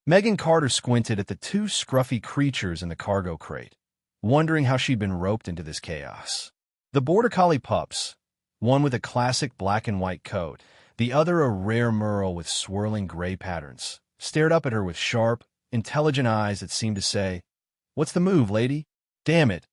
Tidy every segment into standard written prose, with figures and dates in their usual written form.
Megan Carter squinted at the two scruffy creatures in the cargo crate, wondering how she'd been roped into this chaos. The border collie Pups, one with a classic black and white coat, the other a rare merle with swirling gray patterns, stared up at her with sharp, intelligent eyes that seemed to say, "What's the move, lady?" "Damn it,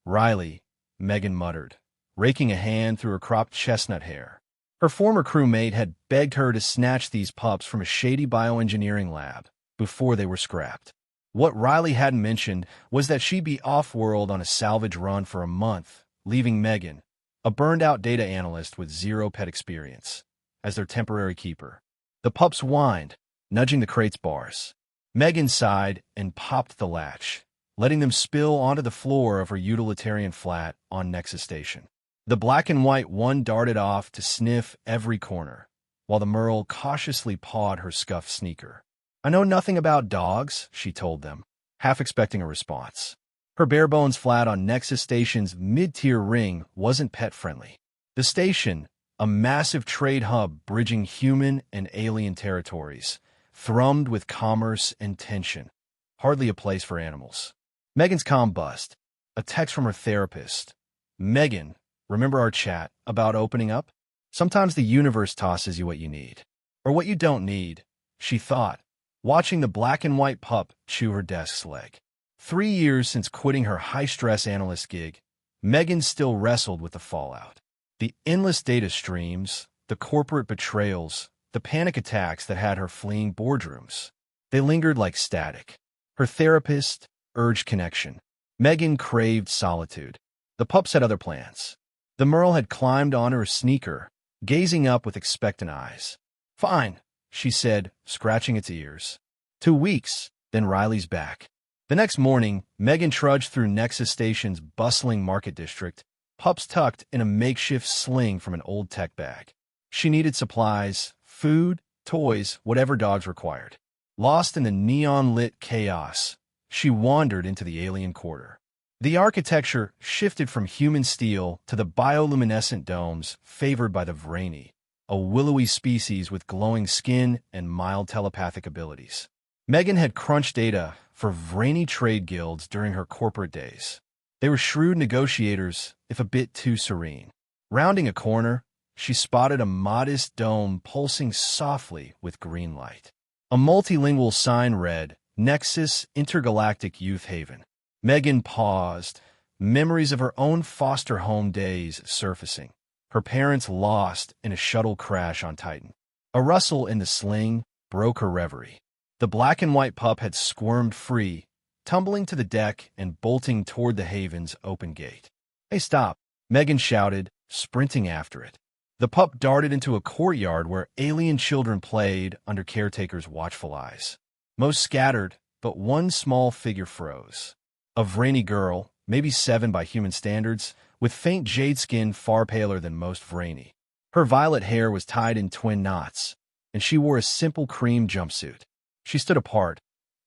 Riley," Megan muttered, raking a hand through her cropped chestnut hair. Her former crewmate had begged her to snatch these pups from a shady bioengineering lab before they were scrapped. What Riley hadn't mentioned was that she'd be off-world on a salvage run for a month, leaving Megan, a burned-out data analyst with zero pet experience, as their temporary keeper. The pups whined, nudging the crate's bars. Megan sighed and popped the latch, letting them spill onto the floor of her utilitarian flat on Nexus Station. The black and white one darted off to sniff every corner, while the merle cautiously pawed her scuffed sneaker. "I know nothing about dogs," she told them, half expecting a response. Her bare-bones flat on Nexus Station's mid-tier ring wasn't pet-friendly. The station, a massive trade hub bridging human and alien territories, thrummed with commerce and tension. Hardly a place for animals. Megan's comm bust. A text from her therapist. "Megan, remember our chat about opening up? Sometimes the universe tosses you what you need. Or what you don't need," she thought, watching the black and white pup chew her desk's leg. 3 years since quitting her high-stress analyst gig, Megan still wrestled with the fallout. The endless data streams, the corporate betrayals, the panic attacks that had her fleeing boardrooms. They lingered like static. Her therapist urged connection. Megan craved solitude. The pups had other plans. The merle had climbed onto her sneaker, gazing up with expectant eyes. "Fine," she said, scratching its ears. 2 weeks, then Riley's back. The next morning, Megan trudged through Nexus Station's bustling market district, pups tucked in a makeshift sling from an old tech bag. She needed supplies, food, toys, whatever dogs required. Lost in the neon-lit chaos, she wandered into the alien quarter. The architecture shifted from human steel to the bioluminescent domes favored by the Vreni, a willowy species with glowing skin and mild telepathic abilities. Megan had crunched data for Vreni trade guilds during her corporate days. They were shrewd negotiators, if a bit too serene. Rounding a corner, she spotted a modest dome pulsing softly with green light. A multilingual sign read, "Nexus Intergalactic Youth Haven." Megan paused, memories of her own foster home days surfacing. Her parents lost in a shuttle crash on Titan. A rustle in the sling broke her reverie. The black and white pup had squirmed free, tumbling to the deck and bolting toward the haven's open gate. "Hey, stop!" Megan shouted, sprinting after it. The pup darted into a courtyard where alien children played under caretaker's watchful eyes. Most scattered, but one small figure froze. A Vreni girl, maybe 7 by human standards, with faint jade skin far paler than most Vreni. Her violet hair was tied in twin knots, and she wore a simple cream jumpsuit. She stood apart,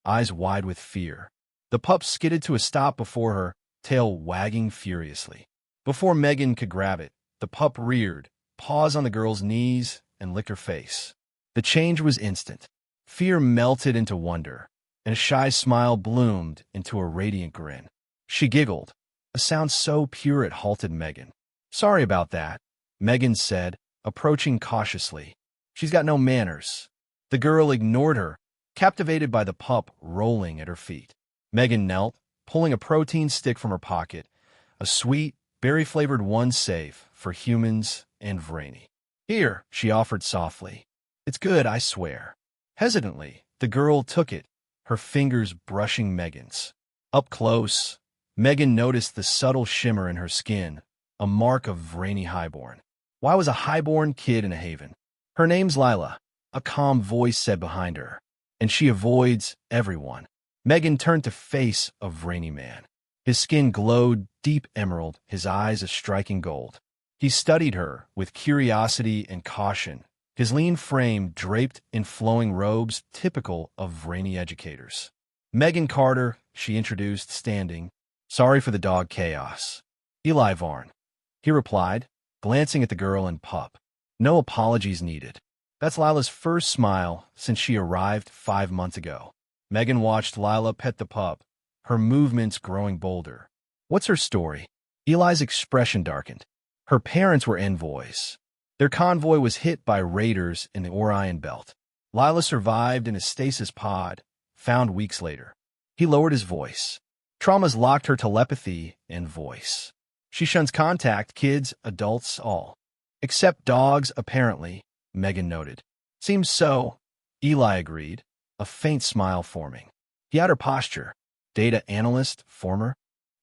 eyes wide with fear. The pup skidded to a stop before her, tail wagging furiously. Before Megan could grab it, the pup reared, paws on the girl's knees, and licked her face. The change was instant. Fear melted into wonder, and a shy smile bloomed into a radiant grin. She giggled, a sound so pure it halted Megan. "Sorry about that," Megan said, approaching cautiously. "She's got no manners." The girl ignored her, captivated by the pup rolling at her feet. Megan knelt, pulling a protein stick from her pocket, a sweet, berry-flavored one safe for humans and Vreni. "Here," she offered softly. "It's good, I swear." Hesitantly, the girl took it, her fingers brushing Megan's. Up close, Megan noticed the subtle shimmer in her skin, a mark of Vreni highborn. Why was a highborn kid in a haven? "Her name's Lila," a calm voice said behind her, "and she avoids everyone." Megan turned to face a Vreni man. His skin glowed deep emerald, his eyes a striking gold. He studied her with curiosity and caution, his lean frame draped in flowing robes typical of Vreni educators. "Megan Carter," she introduced, standing. "Sorry for the dog chaos." "Eli Varn," he replied, glancing at the girl and pup. "No apologies needed." That's Lila's first smile since she arrived 5 months ago. Megan watched Lila pet the pup, her movements growing bolder. What's her story? Eli's expression darkened. Her parents were envoys. Their convoy was hit by raiders in the Orion Belt. Lila survived in a stasis pod, found weeks later. He lowered his voice. Trauma's locked her telepathy and voice. She shuns contact, kids, adults, all. Except dogs, apparently, Megan noted. Seems so, Eli agreed, a faint smile forming. He had her posture. Data analyst, former.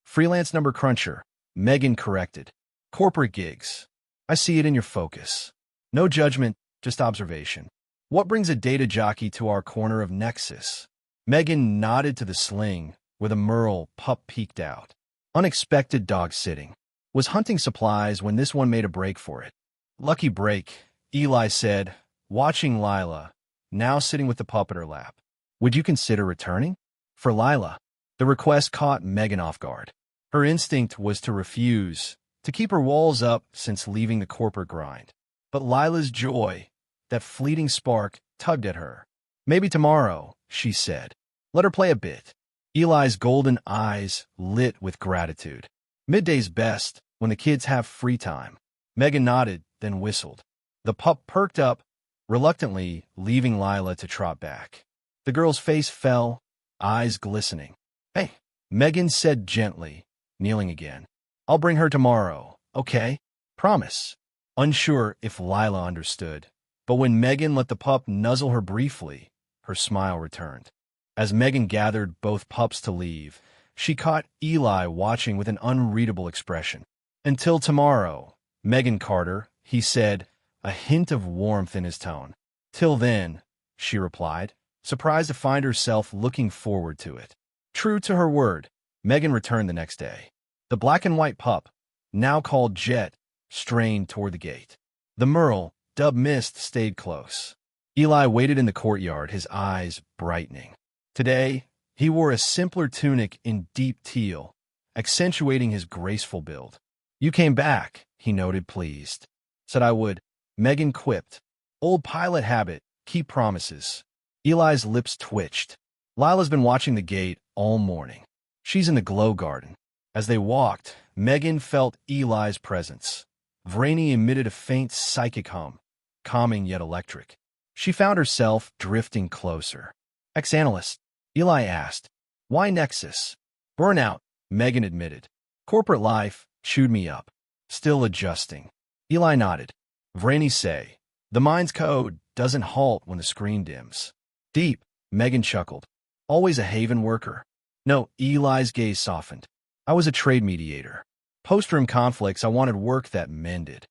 Freelance number cruncher, Megan corrected. Corporate gigs. I see it in your focus. No judgment, just observation. What brings a data jockey to our corner of Nexus? Megan nodded to the sling, where the Merle pup peeked out. Unexpected dog sitting. Was hunting supplies when this one made a break for it. Lucky break, Eli said, watching Lila, now sitting with the pup at her lap. Would you consider returning? For Lila, the request caught Megan off guard. Her instinct was to refuse, to keep her walls up since leaving the corporate grind. But Lila's joy, that fleeting spark, tugged at her. Maybe tomorrow, she said. Let her play a bit. Eli's golden eyes lit with gratitude. Midday's best, when the kids have free time. Megan nodded, then whistled. The pup perked up, reluctantly leaving Lila to trot back. The girl's face fell, eyes glistening. Hey, Megan said gently, kneeling again. I'll bring her tomorrow, okay? Promise. Unsure if Lila understood, but when Megan let the pup nuzzle her briefly, her smile returned. As Megan gathered both pups to leave, she caught Eli watching with an unreadable expression. Until tomorrow, Megan Carter, he said, a hint of warmth in his tone. Till then, she replied, surprised to find herself looking forward to it. True to her word, Megan returned the next day. The black and white pup, now called Jet, strained toward the gate. The Merle, dubbed Mist, stayed close. Eli waited in the courtyard, his eyes brightening. Today, he wore a simpler tunic in deep teal, accentuating his graceful build. You came back, he noted, pleased. Said I would. Megan quipped. Old pilot habit, keep promises. Eli's lips twitched. Lila's been watching the gate all morning. She's in the glow garden. As they walked, Megan felt Eli's presence. Vreni emitted a faint psychic hum, calming yet electric. She found herself drifting closer. Ex-analyst, Eli asked. Why Nexus? Burnout, Megan admitted. Corporate life chewed me up. Still adjusting. Eli nodded. Vreni say, the mind's code doesn't halt when the screen dims. Deep, Megan chuckled. Always a haven worker. No, Eli's gaze softened. I was a trade mediator. Post-room conflicts, I wanted work that mended.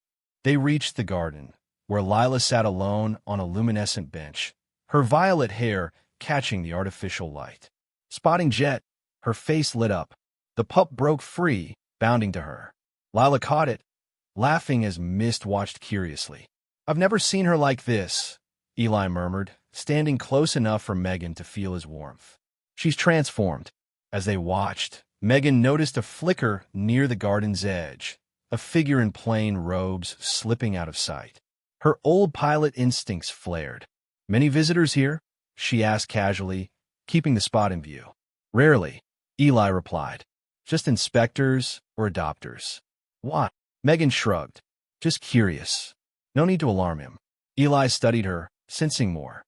They reached the garden, where Lila sat alone on a luminescent bench, her violet hair catching the artificial light. Spotting Jet, her face lit up. The pup broke free, bounding to her. Lila caught it, laughing as Mist watched curiously. I've never seen her like this, Eli murmured, standing close enough for Megan to feel his warmth. She's transformed. As they watched, Megan noticed a flicker near the garden's edge, a figure in plain robes slipping out of sight. Her old pilot instincts flared. Many visitors here? She asked casually, keeping the spot in view. Rarely, Eli replied. Just inspectors or adopters. What? Megan shrugged. Just curious. No need to alarm him. Eli studied her, sensing more.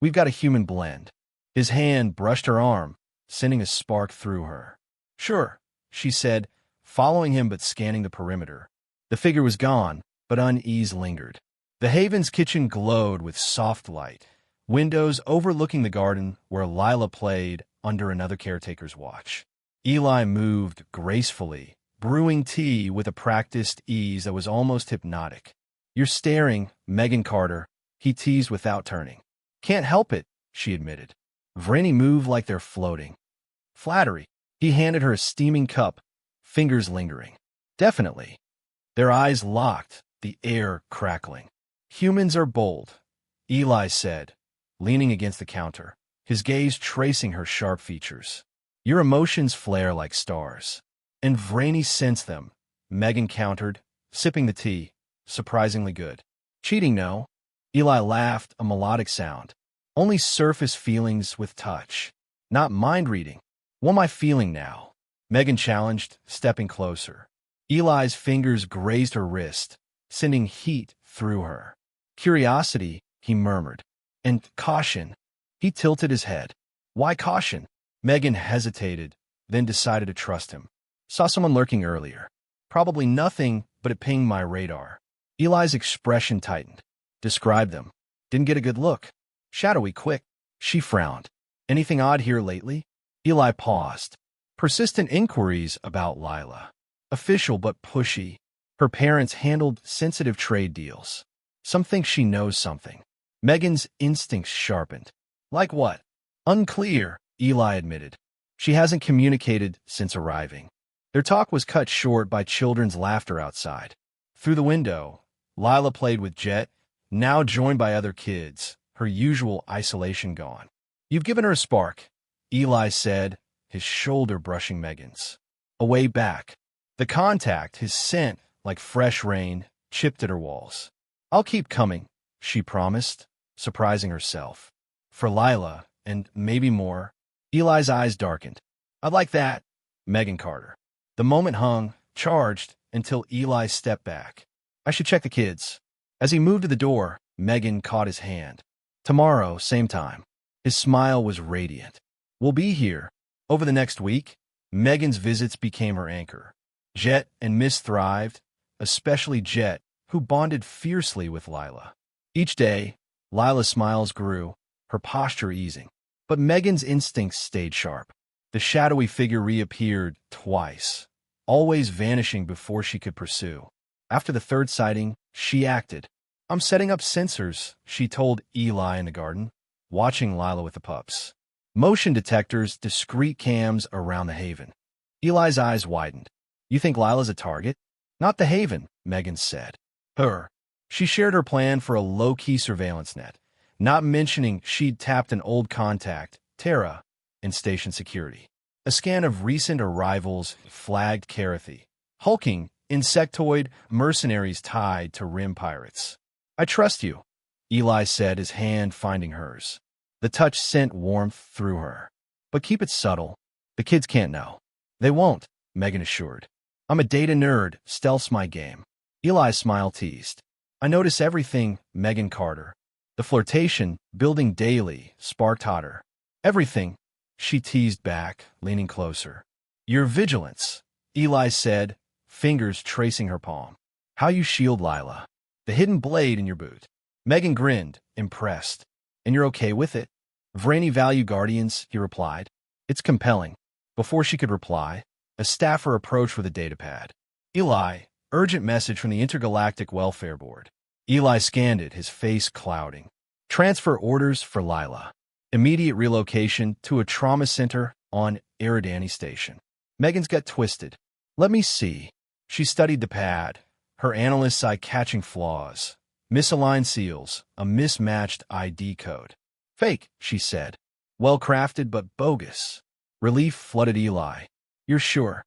We've got a human blend. His hand brushed her arm, sending a spark through her. Sure, she said, following him but scanning the perimeter. The figure was gone, but unease lingered. The Haven's kitchen glowed with soft light, windows overlooking the garden where Lila played under another caretaker's watch. Eli moved gracefully, brewing tea with a practiced ease that was almost hypnotic. You're staring, Megan Carter, he teased without turning. Can't help it, she admitted. Vreni moved like they're floating. Flattery. He handed her a steaming cup, fingers lingering. Definitely. Their eyes locked, the air crackling. Humans are bold, Eli said, leaning against the counter, his gaze tracing her sharp features. Your emotions flare like stars. And Vreni sensed them, Megan countered, sipping the tea, surprisingly good. Cheating, no? Eli laughed, a melodic sound. Only surface feelings with touch. Not mind reading. What am I feeling now? Megan challenged, stepping closer. Eli's fingers grazed her wrist, sending heat through her. Curiosity, he murmured. And caution. He tilted his head. Why caution? Megan hesitated, then decided to trust him. Saw someone lurking earlier. Probably nothing, but it pinged my radar. Eli's expression tightened. Describe them. Didn't get a good look. Shadowy quick. She frowned. Anything odd here lately? Eli paused. Persistent inquiries about Lila. Official but pushy. Her parents handled sensitive trade deals. Some think she knows something. Megan's instincts sharpened. Like what? Unclear, Eli admitted. She hasn't communicated since arriving. Their talk was cut short by children's laughter outside. Through the window, Lila played with Jet, now joined by other kids, her usual isolation gone. You've given her a spark, Eli said, his shoulder brushing Megan's. Away back. The contact, his scent, like fresh rain, chipped at her walls. I'll keep coming, she promised, surprising herself. For Lila, and maybe more. Eli's eyes darkened. I'd like that, Megan Carter. The moment hung, charged, until Eli stepped back. I should check the kids. As he moved to the door, Megan caught his hand. Tomorrow, same time. His smile was radiant. We'll be here. Over the next week, Megan's visits became her anchor. Jet and Miss thrived, especially Jet, who bonded fiercely with Lila. Each day, Lila's smiles grew, her posture easing. But Megan's instincts stayed sharp. The shadowy figure reappeared twice, always vanishing before she could pursue. After the third sighting, she acted. I'm setting up sensors, she told Eli in the garden, watching Lila with the pups. Motion detectors, discreet cams around the haven. Eli's eyes widened. You think Lila's a target? Not the haven, Megan said. Her. She shared her plan for a low-key surveillance net, not mentioning she'd tapped an old contact, Tara, in station security. A scan of recent arrivals flagged Carathy, hulking, insectoid mercenaries tied to rim pirates. I trust you, Eli said, his hand finding hers. The touch sent warmth through her. But keep it subtle. The kids can't know. They won't, Megan assured. I'm a data nerd, stealth's my game. Eli's smile teased. I notice everything, Megan Carter. The flirtation, building daily, sparked hotter. Everything, she teased back, leaning closer. Your vigilance, Eli said, fingers tracing her palm. How you shield Lila. The hidden blade in your boot. Megan grinned, impressed. And you're okay with it? Vreni value guardians, he replied. It's compelling. Before she could reply, a staffer approached with a datapad. Eli, urgent message from the Intergalactic Welfare Board. Eli scanned it, his face clouding. Transfer orders for Lila. Immediate relocation to a trauma center on Eridani Station. Megan's gut twisted. Let me see. She studied the pad, her analyst's eye catching flaws. Misaligned seals, a mismatched ID code. Fake, she said. Well-crafted but bogus. Relief flooded Eli. You're sure?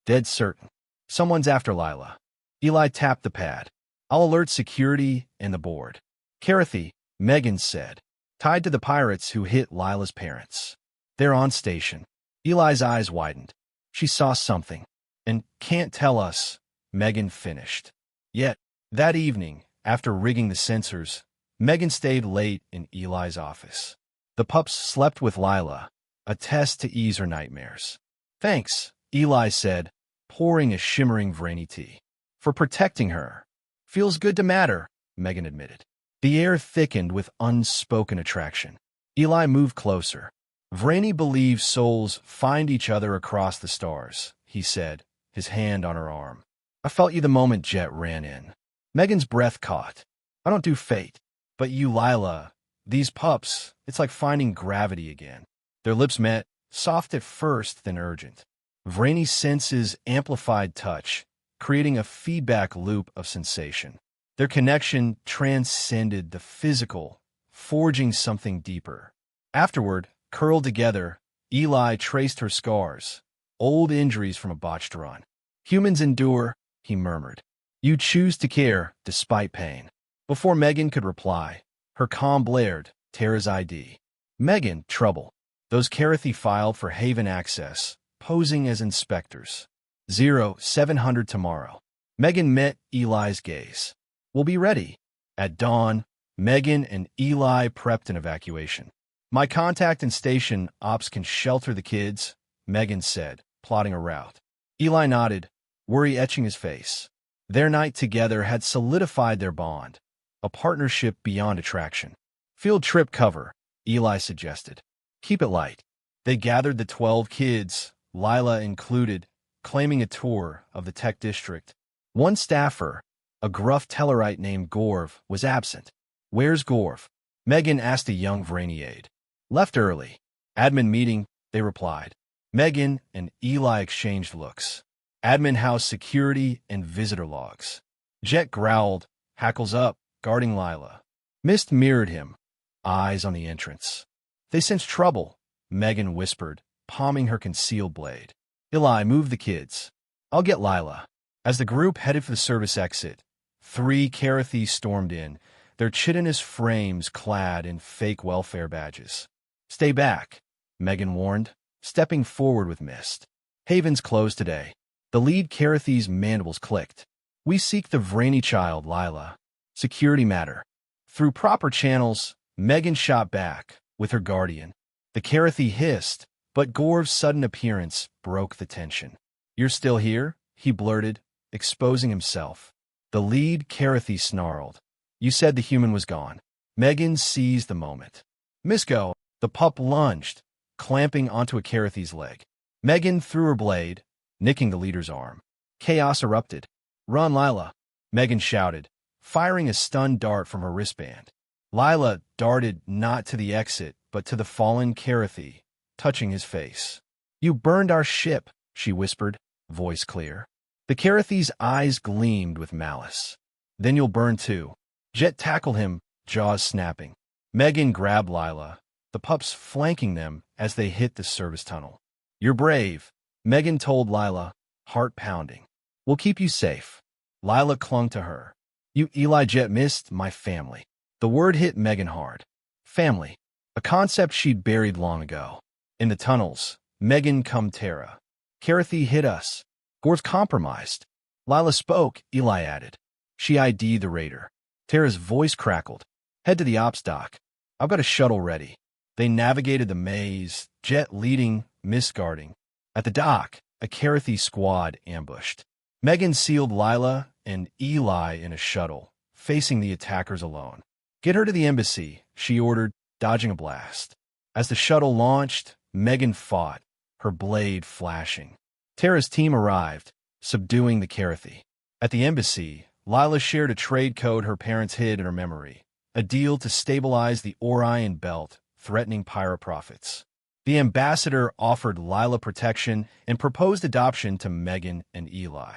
Dead certain. Someone's after Lila. Eli tapped the pad. I'll alert security and the board. Carathy, Megan said, tied to the pirates who hit Lila's parents. They're on station. Eli's eyes widened. She saw something. And can't tell us, Megan finished. Yet, that evening, after rigging the sensors, Megan stayed late in Eli's office. The pups slept with Lila, a test to ease her nightmares. Thanks, Eli said, pouring a shimmering Vreni tea. For protecting her. Feels good to matter, Megan admitted. The air thickened with unspoken attraction. Eli moved closer. Vreni believes souls find each other across the stars, he said, his hand on her arm. I felt you the moment Jet ran in. Megan's breath caught. I don't do fate. But you, Lila, these pups, it's like finding gravity again. Their lips met, soft at first, then urgent. Vreni's senses amplified touch, creating a feedback loop of sensation. Their connection transcended the physical, forging something deeper. Afterward, curled together, Eli traced her scars, old injuries from a botched run. Humans endure, he murmured. You choose to care, despite pain. Before Megan could reply, her comm blared, Tara's ID. Megan, trouble. Those Carathi filed for Haven access, posing as inspectors. 0700 tomorrow. Megan met Eli's gaze. We'll be ready. At dawn, Megan and Eli prepped an evacuation. My contact and station ops can shelter the kids, Megan said, plotting a route. Eli nodded, worry etching his face. Their night together had solidified their bond, a partnership beyond attraction. Field trip cover, Eli suggested. Keep it light. They gathered the 12 kids, Lila included, claiming a tour of the tech district. One staffer, a gruff Tellarite named Gorv, was absent. Where's Gorv? Megan asked a young Vreni aide. Left early. Admin meeting, they replied. Megan and Eli exchanged looks. Admin house security and visitor logs. Jet growled, hackles up, guarding Lila. Mist mirrored him, eyes on the entrance. They sensed trouble, Megan whispered, palming her concealed blade. Eli, move the kids. I'll get Lila. As the group headed for the service exit, 3 Carathi stormed in, their chitinous frames clad in fake welfare badges. Stay back, Megan warned, stepping forward with Mist. Haven's closed today. The lead Carathi's mandibles clicked. We seek the Vreni child, Lila. Security matter. Through proper channels, Megan shot back, with her guardian. The Carathi hissed, but Gorv's sudden appearance broke the tension. You're still here? He blurted, exposing himself. The lead Carathi snarled. You said the human was gone. Megan seized the moment. Misko, the pup lunged, clamping onto a Carathi's leg. Megan threw her blade, nicking the leader's arm. Chaos erupted. Run, Lila, Megan shouted, firing a stun dart from her wristband. Lila darted not to the exit, but to the fallen Carathi, touching his face. You burned our ship, she whispered, voice clear. The Carathi's eyes gleamed with malice. Then you'll burn too. Jet tackled him, jaws snapping. Megan grabbed Lila, the pups flanking them as they hit the service tunnel. You're brave, Megan told Lila, heart pounding. We'll keep you safe. Lila clung to her. You Eli Jet missed my family. The word hit Megan hard. Family, a concept she'd buried long ago. In the tunnels, Megan come Tara. Carathi hit us. Gorv's compromised. Lila spoke, Eli added. She ID'd the raider. Tara's voice crackled. Head to the ops dock. I've got a shuttle ready. They navigated the maze, Jet leading, Mist guarding. At the dock, a Carathi squad ambushed. Megan sealed Lila and Eli in a shuttle, facing the attackers alone. Get her to the embassy, she ordered, dodging a blast. As the shuttle launched, Megan fought, her blade flashing. Tara's team arrived, subduing the Carathi. At the embassy, Lila shared a trade code her parents hid in her memory, a deal to stabilize the Orion belt, threatening Pyra profits. The ambassador offered Lila protection and proposed adoption to Megan and Eli.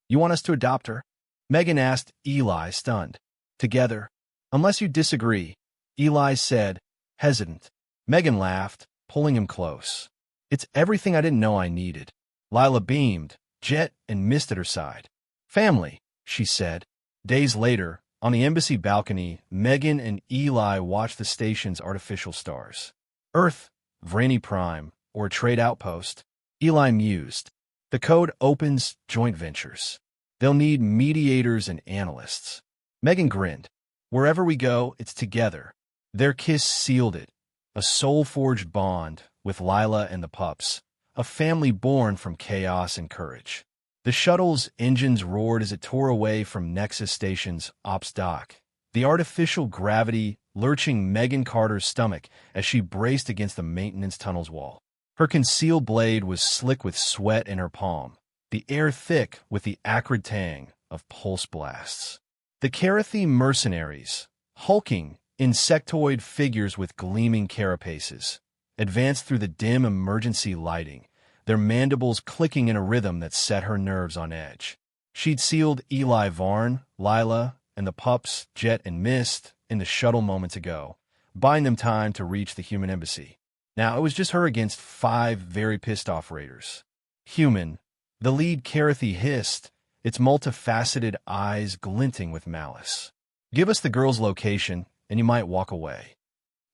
You want us to adopt her? Megan asked Eli, stunned. Together. Unless you disagree, Eli said, hesitant. Megan laughed, pulling him close. It's everything I didn't know I needed. Lila beamed, Jet and Mist at her side. Family, she said. Days later, on the embassy balcony, Megan and Eli watched the station's artificial stars. Earth, Vreni Prime, or a trade outpost. Eli mused. The code opens joint ventures. They'll need mediators and analysts. Megan grinned. Wherever we go, it's together. Their kiss sealed it. A soul-forged bond with Lila and the pups. A family born from chaos and courage. The shuttle's engines roared as it tore away from Nexus Station's ops dock, the artificial gravity lurching Megan Carter's stomach as she braced against the maintenance tunnel's wall. Her concealed blade was slick with sweat in her palm, the air thick with the acrid tang of pulse blasts. The Carathi mercenaries, hulking, insectoid figures with gleaming carapaces, advanced through the dim emergency lighting, their mandibles clicking in a rhythm that set her nerves on edge. She'd sealed Eli Varn, Lila, and the pups, Jet and Mist, in the shuttle moments ago, buying them time to reach the human embassy. Now it was just her against 5 very pissed-off raiders. Human, the lead Carathi hissed, its multifaceted eyes glinting with malice. Give us the girl's location, and you might walk away.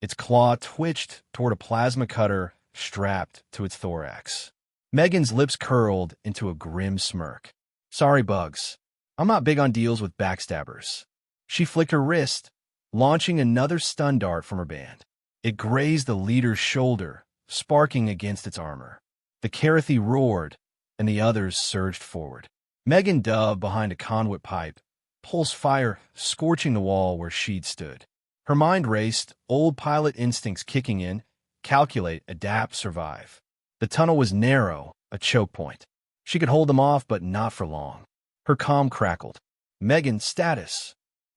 Its claw twitched toward a plasma cutter strapped to its thorax. Megan's lips curled into a grim smirk. Sorry, Bugs. I'm not big on deals with backstabbers. She flicked her wrist, launching another stun dart from her band. It grazed the leader's shoulder, sparking against its armor. The Carathi roared, and the others surged forward. Megan dove behind a conduit pipe, pulse fire scorching the wall where she'd stood. Her mind raced, old pilot instincts kicking in, calculate, adapt, survive. The tunnel was narrow, a choke point. She could hold them off, but not for long. Her comm crackled. Megan, status.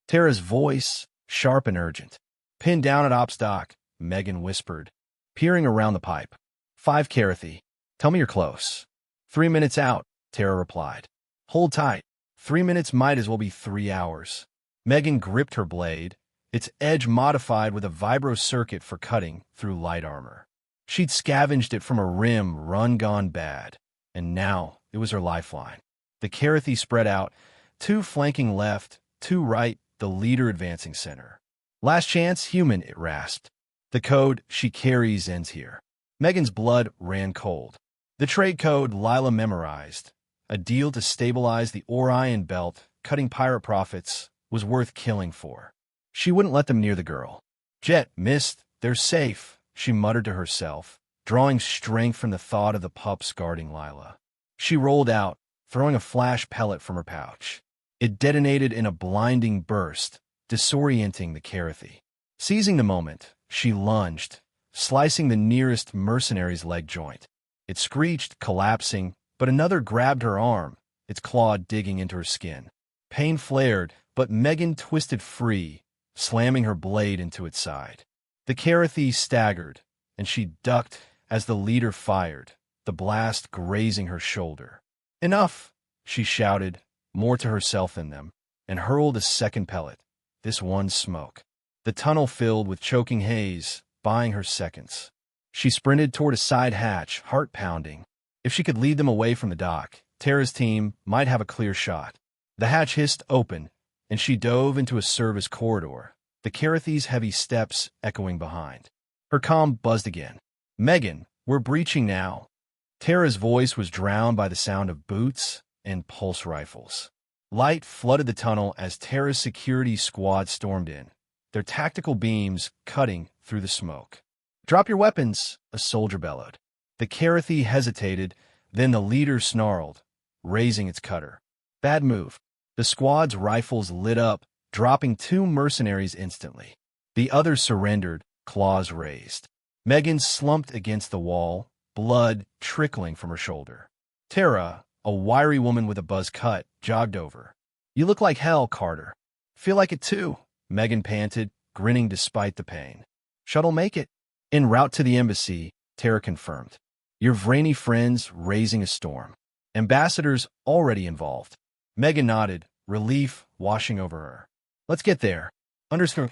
Tara's voice, sharp and urgent. Pinned down at ops dock, Megan whispered, peering around the pipe. 5 Carathi. Tell me you're close. 3 minutes out, Tara replied. Hold tight. 3 minutes might as well be 3 hours. Megan gripped her blade, its edge modified with a vibro circuit for cutting through light armor. She'd scavenged it from a rim run gone bad, and now it was her lifeline. The Carathi spread out, 2 flanking left, 2 right, the leader advancing center. Last chance, human, it rasped. The code she carries ends here. Megan's blood ran cold. The trade code Lila memorized, a deal to stabilize the Orion belt, cutting pirate profits, was worth killing for. She wouldn't let them near the girl. Jet, missed, they're safe, she muttered to herself, drawing strength from the thought of the pups guarding Lila. She rolled out, throwing a flash pellet from her pouch. It detonated in a blinding burst, disorienting the Carathi. Seizing the moment, she lunged, slicing the nearest mercenary's leg joint. It screeched, collapsing, but another grabbed her arm, its claw digging into her skin. Pain flared, but Megan twisted free, slamming her blade into its side. The Carathi staggered, and she ducked as the leader fired, the blast grazing her shoulder. Enough, she shouted, more to herself than them, and hurled a second pellet, this one smoke. The tunnel filled with choking haze, buying her seconds. She sprinted toward a side hatch, heart pounding. If she could lead them away from the dock, Tara's team might have a clear shot. The hatch hissed open, and she dove into a service corridor, the Carathi's heavy steps echoing behind. Her comm buzzed again. Megan, we're breaching now. Tara's voice was drowned by the sound of boots and pulse rifles. Light flooded the tunnel as Tara's security squad stormed in, their tactical beams cutting through the smoke. Drop your weapons, a soldier bellowed. The Carathi hesitated, then the leader snarled, raising its cutter. Bad move. The squad's rifles lit up, dropping 2 mercenaries instantly. The others surrendered, claws raised. Megan slumped against the wall, blood trickling from her shoulder. Tara, a wiry woman with a buzz cut, jogged over. You look like hell, Carter. Feel like it too, Megan panted, grinning despite the pain. Shuttle make it. En route to the embassy, Tara confirmed. Your Vreni friends raising a storm. Ambassadors already involved. Megan nodded, relief washing over her. Let's get there. Underscore.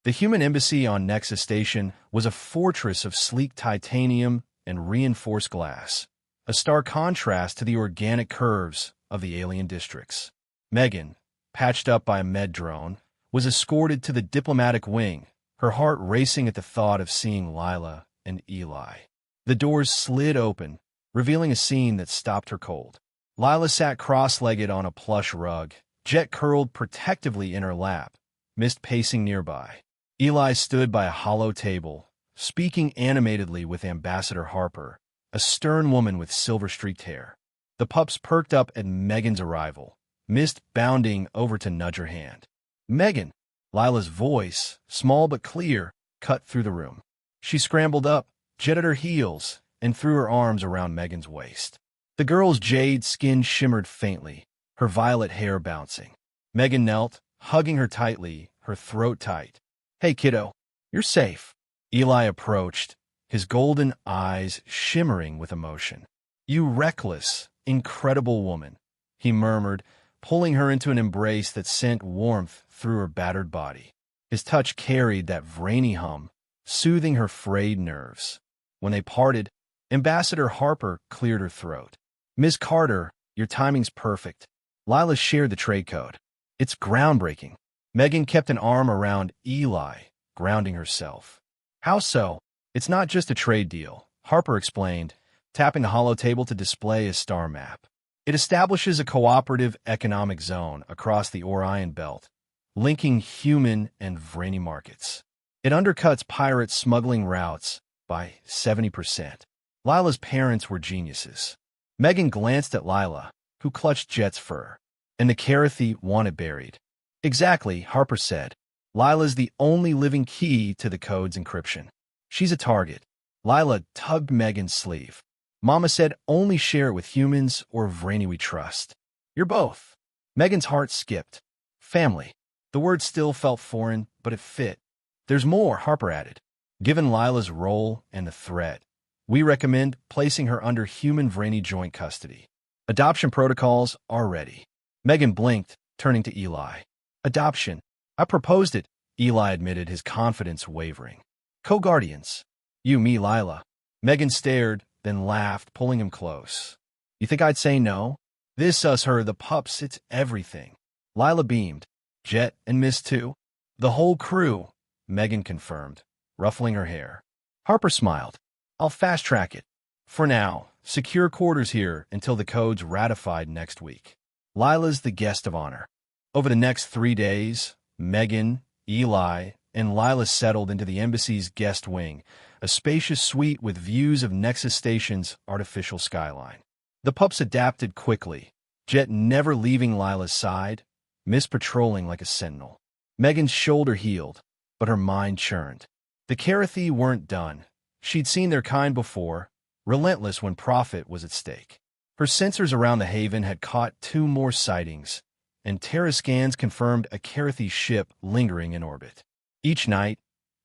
The human embassy on Nexus Station was a fortress of sleek titanium and reinforced glass, a stark contrast to the organic curves of the alien districts. Megan, patched up by a med drone, was escorted to the diplomatic wing, her heart racing at the thought of seeing Lila and Eli. The doors slid open, revealing a scene that stopped her cold. Lila sat cross-legged on a plush rug, Jet curled protectively in her lap, Mist pacing nearby. Eli stood by a hollow table, speaking animatedly with Ambassador Harper, a stern woman with silver-streaked hair. The pups perked up at Megan's arrival, Mist bounding over to nudge her hand. Megan! Lila's voice, small but clear, cut through the room. She scrambled up, Jet at her heels, and threw her arms around Megan's waist. The girl's jade skin shimmered faintly, her violet hair bouncing. Megan knelt, hugging her tightly, her throat tight. Hey, kiddo, you're safe. Eli approached, his golden eyes shimmering with emotion. You reckless, incredible woman, he murmured, pulling her into an embrace that sent warmth through her battered body. His touch carried that Vreni hum, soothing her frayed nerves. When they parted, Ambassador Harper cleared her throat. "Ms. Carter, your timing's perfect." Lila shared the trade code. "It's groundbreaking." Megan kept an arm around Eli, grounding herself. "How so?" "It's not just a trade deal," Harper explained, tapping the hollow table to display a star map. "It establishes a cooperative economic zone across the Orion Belt, linking human and Vreni markets. It undercuts pirate smuggling routes by 70%. Lila's parents were geniuses. Megan glanced at Lila, who clutched Jet's fur. "And the Carathi want it buried." "Exactly," Harper said. "Lila's the only living key to the code's encryption. She's a target." Lila tugged Megan's sleeve. "Mama said only share it with humans or Vreni we trust." "You're both." Megan's heart skipped. "Family." The word still felt foreign, but it fit. "There's more," Harper added. "Given Lila's role and the threat, we recommend placing her under human Vreni joint custody. Adoption protocols are ready." Megan blinked, turning to Eli. "Adoption? I proposed it," Eli admitted, his confidence wavering. "Co-guardians. You, me, Lila." Megan stared, then laughed, pulling him close. "You think I'd say no? This, us, her, the pups, it's everything." Lila beamed. "Jet and Miss too?" "The whole crew," Megan confirmed, ruffling her hair. Harper smiled. "I'll fast-track it. For now, secure quarters here until the code's ratified next week. Lila's the guest of honor." Over the next 3 days, Megan, Eli, and Lila settled into the embassy's guest wing, a spacious suite with views of Nexus Station's artificial skyline. The pups adapted quickly, Jet never leaving Lila's side, Miss patrolling like a sentinel. Megan's shoulder healed, but her mind churned. The Carathi weren't done. She'd seen their kind before, relentless when profit was at stake. Her sensors around the haven had caught 2 more sightings, and Terra scans confirmed a Carathi ship lingering in orbit. Each night,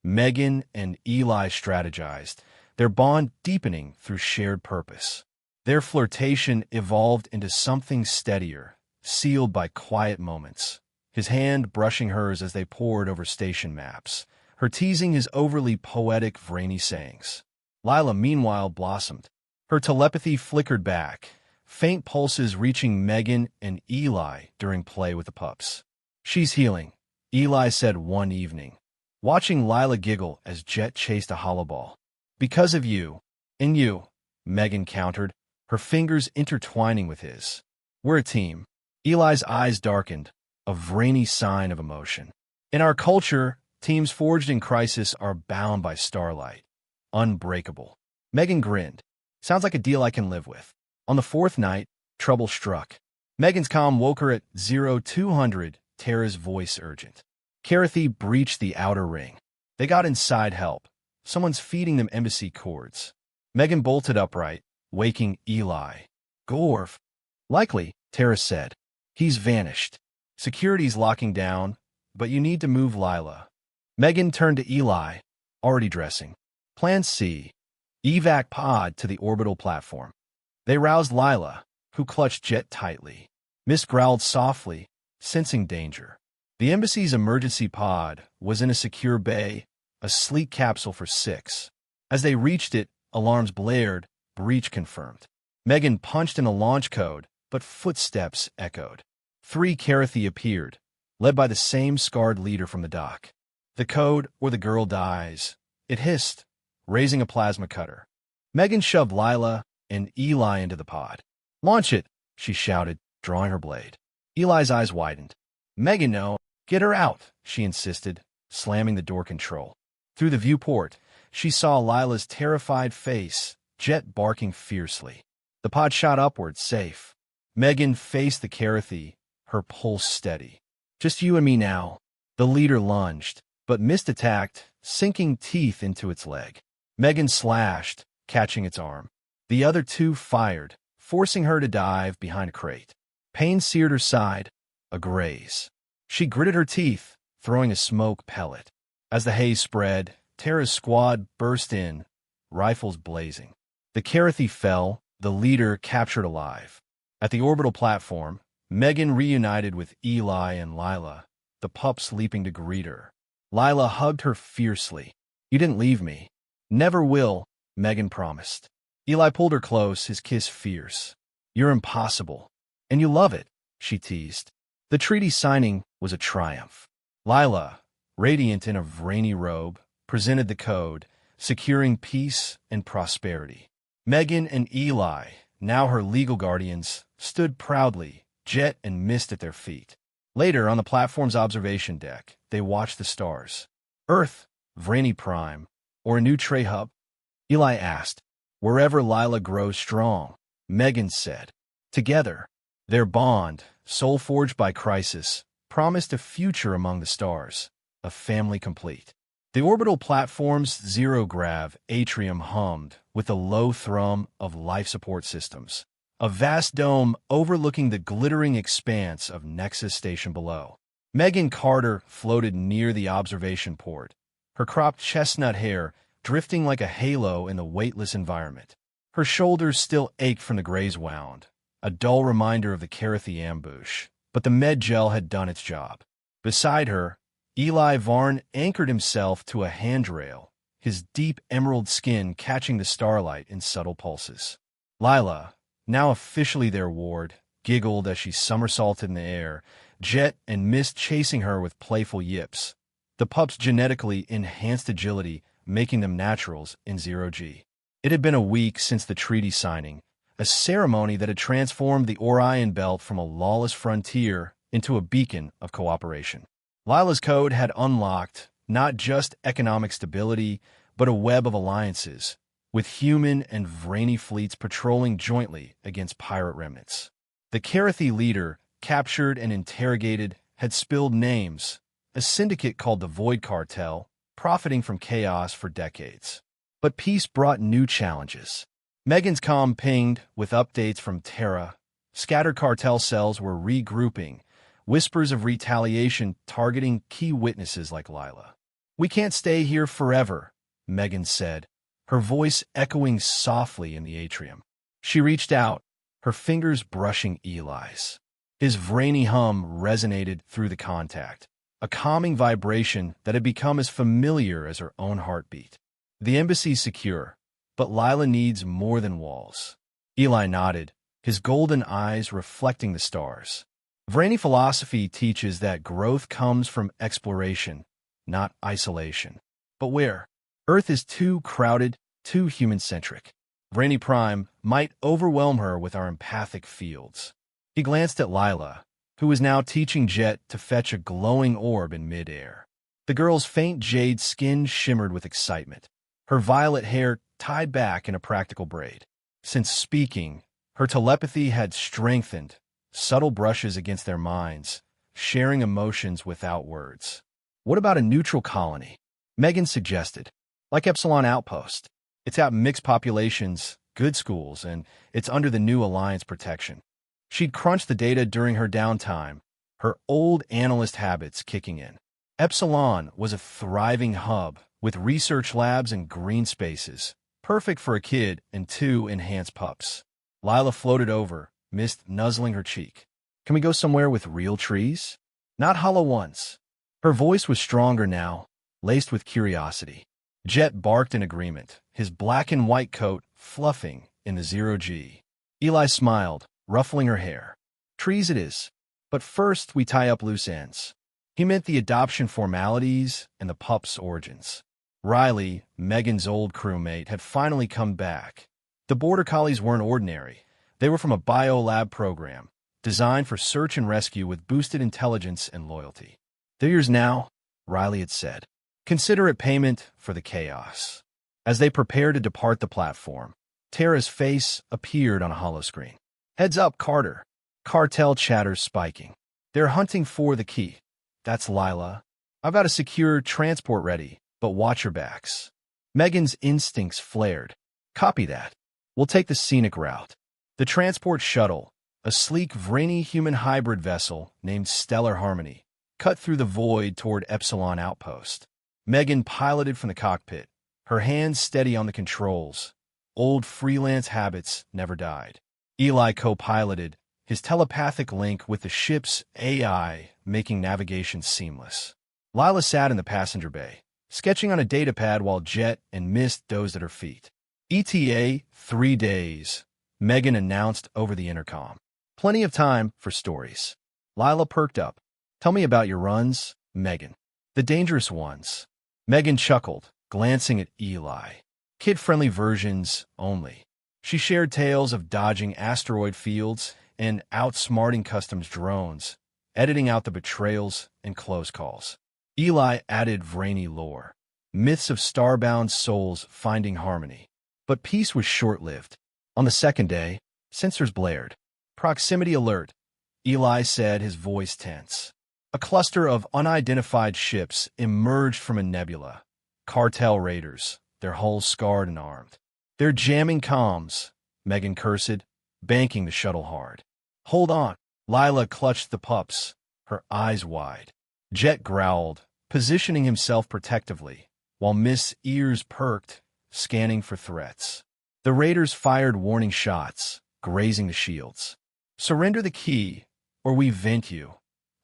Megan and Eli strategized, their bond deepening through shared purpose. Their flirtation evolved into something steadier, sealed by quiet moments, his hand brushing hers as they pored over station maps, her teasing his overly poetic Vreni sayings. Lila, meanwhile, blossomed. Her telepathy flickered back, faint pulses reaching Megan and Eli during play with the pups. "She's healing," Eli said one evening, watching Lila giggle as Jet chased a hollow ball. "Because of you." "And you," Megan countered, her fingers intertwining with his. "We're a team." Eli's eyes darkened, a Vreni sign of emotion. "In our culture, teams forged in crisis are bound by starlight. Unbreakable." Megan grinned. "Sounds like a deal I can live with." On the 4th night, trouble struck. Megan's comm woke her at 0200, Terra's voice urgent. Carathi breached the outer ring. They got inside help. Someone's feeding them embassy cords. Megan bolted upright, waking Eli. "Gorf." "Likely," Terra said. "He's vanished. Security's locking down, but you need to move Lila." Megan turned to Eli, already dressing. "Plan C. Evac pod to the orbital platform." They roused Lila, who clutched Jet tightly. Miss growled softly, sensing danger. The embassy's emergency pod was in a secure bay, a sleek capsule for 6. As they reached it, alarms blared, breach confirmed. Megan punched in a launch code, but footsteps echoed. 3 Carathi appeared, led by the same scarred leader from the dock. "The code, or the girl dies," it hissed, raising a plasma cutter. Megan shoved Lila and Eli into the pod. "Launch it," she shouted, drawing her blade. Eli's eyes widened. "Megan, no. Get her out," she insisted, slamming the door control. Through the viewport, she saw Lila's terrified face, Jet barking fiercely. The pod shot upward, safe. Megan faced the Carathi, her pulse steady. "Just you and me now." The leader lunged, but missed attacked, sinking teeth into its leg. Megan slashed, catching its arm. The other 2 fired, forcing her to dive behind a crate. Pain seared her side, a graze. She gritted her teeth, throwing a smoke pellet. As the haze spread, Terra's squad burst in, rifles blazing. The Carathi fell, the leader captured alive. At the orbital platform, Megan reunited with Eli and Lila, the pups leaping to greet her. Lila hugged her fiercely. "You didn't leave me." "Never will," Megan promised. Eli pulled her close, his kiss fierce. "You're impossible. And you love it," she teased. The treaty signing was a triumph. Lila, radiant in a Vreni robe, presented the code, securing peace and prosperity. Megan and Eli, now her legal guardians, stood proudly, Jet and Mist at their feet. Later, on the platform's observation deck, they watched the stars. "Earth, Vreni Prime, or a new tray hub?" Eli asked. "Wherever Lila grows strong," Megan said. Together, their bond, soul-forged by crisis, promised a future among the stars, a family complete. The orbital platform's zero-grav atrium hummed with the low thrum of life support systems, a vast dome overlooking the glittering expanse of Nexus Station below. Megan Carter floated near the observation port, her cropped chestnut hair drifting like a halo in the weightless environment. Her shoulders still ached from the graze wound, a dull reminder of the Carathi ambush, but the med gel had done its job. Beside her, Eli Varn anchored himself to a handrail, his deep emerald skin catching the starlight in subtle pulses. Lila, now officially their ward, giggled as she somersaulted in the air, Jet and Mist chasing her with playful yips. The pups' genetically enhanced agility making them naturals in zero-G. It had been a week since the treaty signing, a ceremony that had transformed the Orion Belt from a lawless frontier into a beacon of cooperation. Lila's code had unlocked not just economic stability, but a web of alliances, with human and Vreni fleets patrolling jointly against pirate remnants. The Carathi leader, captured and interrogated, had spilled names, a syndicate called the Void Cartel, profiting from chaos for decades. But peace brought new challenges. Megan's comm pinged with updates from Terra. Scattered cartel cells were regrouping, whispers of retaliation targeting key witnesses like Lila. "We can't stay here forever," Megan said, her voice echoing softly in the atrium. She reached out, her fingers brushing Eli's. His Vreni hum resonated through the contact, a calming vibration that had become as familiar as her own heartbeat. "The embassy's secure, but Lila needs more than walls." Eli nodded, his golden eyes reflecting the stars. Vreni philosophy teaches that growth comes from exploration, not isolation. But where? Earth is too crowded, too human-centric. Vreni Prime might overwhelm her with our empathic fields. He glanced at Lila, who was now teaching Jet to fetch a glowing orb in midair. The girl's faint jade skin shimmered with excitement, her violet hair tied back in a practical braid. Since speaking, her telepathy had strengthened, subtle brushes against their minds, sharing emotions without words. "What about a neutral colony?" Megan suggested. "Like Epsilon Outpost. It's got mixed populations, good schools, and it's under the new Alliance protection." She'd crunched the data during her downtime, her old analyst habits kicking in. Epsilon was a thriving hub with research labs and green spaces, perfect for a kid and 2 enhanced pups. Lila floated over, Mist nuzzling her cheek. "Can we go somewhere with real trees? Not hollow ones." Her voice was stronger now, laced with curiosity. Jet barked in agreement, his black and white coat fluffing in the zero-G. Eli smiled, ruffling her hair. "Trees it is. But first we tie up loose ends." He meant the adoption formalities and the pup's origins. Riley, Megan's old crewmate, had finally come back. The border collies weren't ordinary. They were from a biolab program, designed for search and rescue with boosted intelligence and loyalty. "They're yours now," Riley had said. "Consider it payment for the chaos." As they prepared to depart the platform, Tara's face appeared on a holoscreen. "Heads up, Carter." Cartel chatter spiking. "They're hunting for the key." "That's Lila. I've got a secure transport ready, but watch your backs." Megan's instincts flared. "Copy that. We'll take the scenic route." The transport shuttle, a sleek Vreni-human hybrid vessel named Stellar Harmony, cut through the void toward Epsilon Outpost. Megan piloted from the cockpit, her hands steady on the controls. Old freelance habits never died. Eli co-piloted, his telepathic link with the ship's AI making navigation seamless. Lila sat in the passenger bay, sketching on a datapad while Jet and Mist dozed at her feet. ETA 3 days, Megan announced over the intercom. Plenty of time for stories. Lila perked up. Tell me about your runs, Megan. The dangerous ones. Megan chuckled, glancing at Eli. Kid-friendly versions only. She shared tales of dodging asteroid fields and outsmarting customs drones, editing out the betrayals and close calls. Eli added Vreni lore. Myths of starbound souls finding harmony. But peace was short-lived. On the second day, sensors blared. Proximity alert, Eli said, his voice tense. A cluster of unidentified ships emerged from a nebula. Cartel raiders, their hulls scarred and armed. They're jamming comms, Megan cursed, banking the shuttle hard. Hold on. Lila clutched the pups, her eyes wide. Jet growled, positioning himself protectively, while Miss' ears perked, scanning for threats. The raiders fired warning shots, grazing the shields. Surrender the key, or we vent you,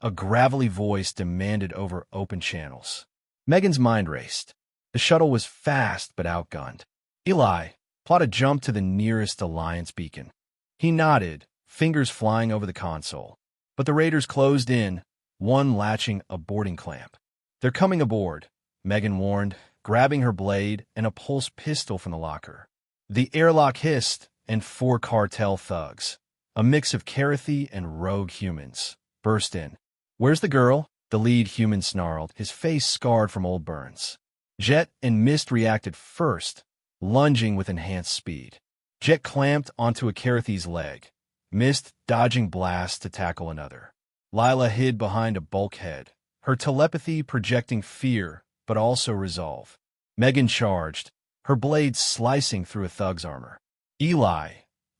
a gravelly voice demanded over open channels. Megan's mind raced. The shuttle was fast but outgunned. Eli, plot a jump to the nearest Alliance beacon. He nodded, fingers flying over the console. But the raiders closed in, one latching a boarding clamp. They're coming aboard, Megan warned, grabbing her blade and a pulse pistol from the locker. The airlock hissed, and 4 cartel thugs, a mix of Karathy and rogue humans, burst in. Where's the girl? The lead human snarled, his face scarred from old burns. Jet and Mist reacted first, lunging with enhanced speed. Jet clamped onto a Karathy's leg, Mist dodging blasts to tackle another. Lila hid behind a bulkhead, her telepathy projecting fear but also resolve. Megan charged, her blade slicing through a thug's armor. Eli,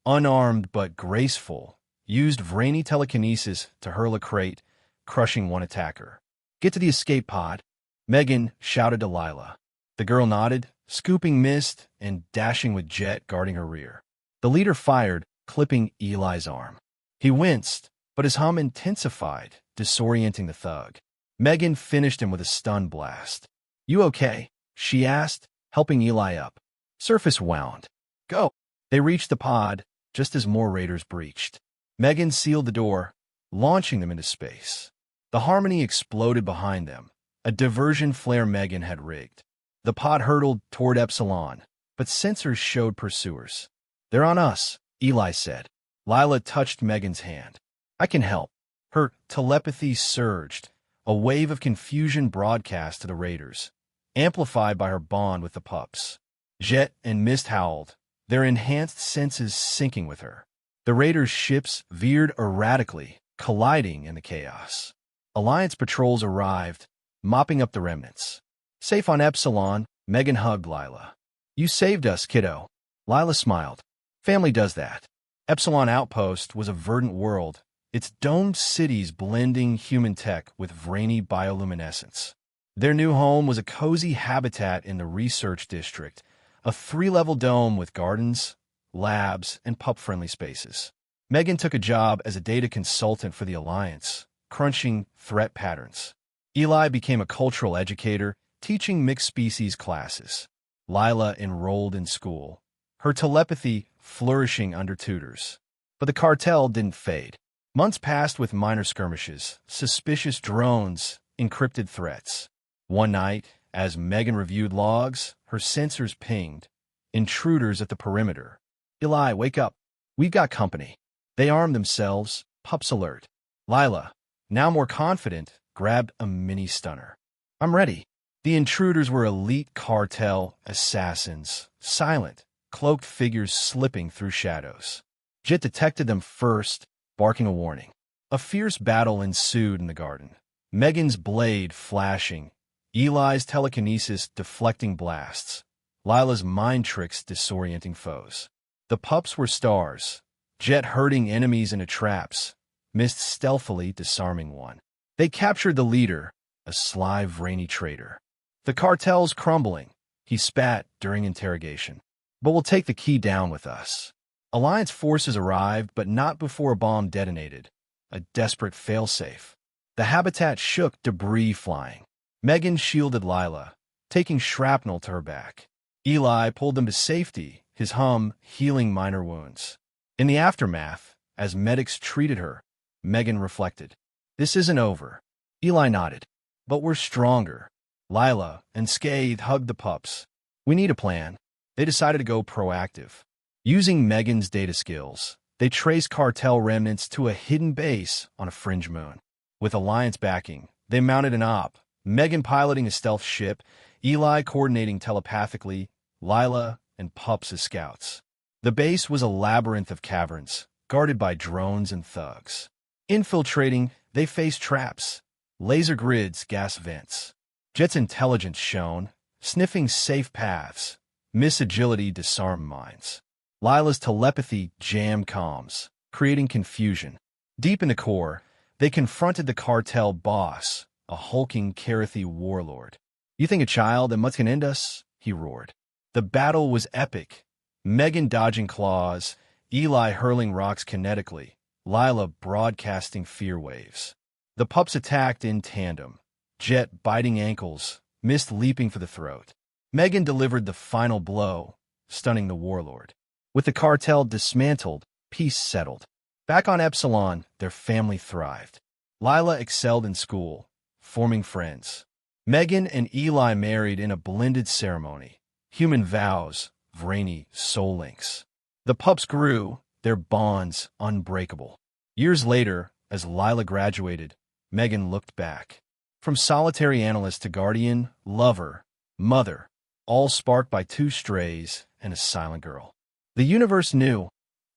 unarmed but graceful, used Vreni telekinesis to hurl a crate, crushing one attacker. Get to the escape pod, Megan shouted to Lila. The girl nodded, scooping Mist and dashing with Jet guarding her rear. The leader fired, clipping Eli's arm. He winced, but his hum intensified, disorienting the thug. Megan finished him with a stun blast. You okay? She asked, helping Eli up. Surface wound. Go. They reached the pod, just as more raiders breached. Megan sealed the door, launching them into space. The Harmony exploded behind them, a diversion flare Megan had rigged. The pod hurtled toward Epsilon, but sensors showed pursuers. They're on us, Eli said. Lila touched Megan's hand. I can help. Her telepathy surged, a wave of confusion broadcast to the raiders, amplified by her bond with the pups. Jet and Mist howled, their enhanced senses syncing with her. The raiders' ships veered erratically, colliding in the chaos. Alliance patrols arrived, mopping up the remnants. Safe on Epsilon, Megan hugged Lila. You saved us, kiddo. Lila smiled. Family does that. Epsilon Outpost was a verdant world, its domed cities blending human tech with Vreni bioluminescence. Their new home was a cozy habitat in the research district, a 3-level dome with gardens, labs, and pup-friendly spaces. Megan took a job as a data consultant for the Alliance, crunching threat patterns. Eli became a cultural educator, teaching mixed-species classes. Lila enrolled in school, her telepathy flourishing under tutors. But the cartel didn't fade. Months passed with minor skirmishes, suspicious drones, encrypted threats. One night, as Megan reviewed logs, her sensors pinged. Intruders at the perimeter. Eli, wake up. We've got company. They armed themselves, pups alert. Lila, now more confident, grabbed a mini-stunner. I'm ready. The intruders were elite cartel assassins, silent, cloaked figures slipping through shadows. Jet detected them first, barking a warning. A fierce battle ensued in the garden. Megan's blade flashing, Eli's telekinesis deflecting blasts, Lila's mind tricks disorienting foes. The pups were stars, Jet herding enemies into traps, Mist stealthily disarming one. They captured the leader, a sly Vreni traitor. The cartel's crumbling, he spat during interrogation. But we'll take the key down with us. Alliance forces arrived, but not before a bomb detonated, a desperate failsafe. The habitat shook, debris flying. Megan shielded Lila, taking shrapnel to her back. Eli pulled them to safety, his hum healing minor wounds. In the aftermath, as medics treated her, Megan reflected, "This isn't over." Eli nodded. "But we're stronger." Lila and Scathe hugged the pups. "We need a plan." They decided to go proactive. Using Megan's data skills, they traced cartel remnants to a hidden base on a fringe moon. With Alliance backing, they mounted an op, Megan piloting a stealth ship, Eli coordinating telepathically, Lila and Pups as scouts. The base was a labyrinth of caverns, guarded by drones and thugs. Infiltrating, they faced traps, laser grids, gas vents. Jet's intelligence shone, sniffing safe paths, mis-agility disarmed minds. Lila's telepathy jammed comms, creating confusion. Deep in the core, they confronted the cartel boss, a hulking Karathi warlord. "You think a child and much can end us?" he roared. The battle was epic. Megan dodging claws, Eli hurling rocks kinetically, Lila broadcasting fear waves. The pups attacked in tandem, Jet biting ankles, Mist leaping for the throat. Megan delivered the final blow, stunning the warlord. With the cartel dismantled, peace settled. Back on Epsilon, their family thrived. Lila excelled in school, forming friends. Megan and Eli married in a blended ceremony. Human vows, Vreni soul links. The pups grew, their bonds unbreakable. Years later, as Lila graduated, Megan looked back. From solitary analyst to guardian, lover, mother, all sparked by two strays and a silent girl. "The universe knew,"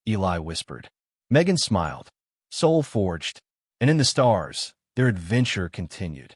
Eli whispered. Megan smiled, soul forged, and in the stars, their adventure continued.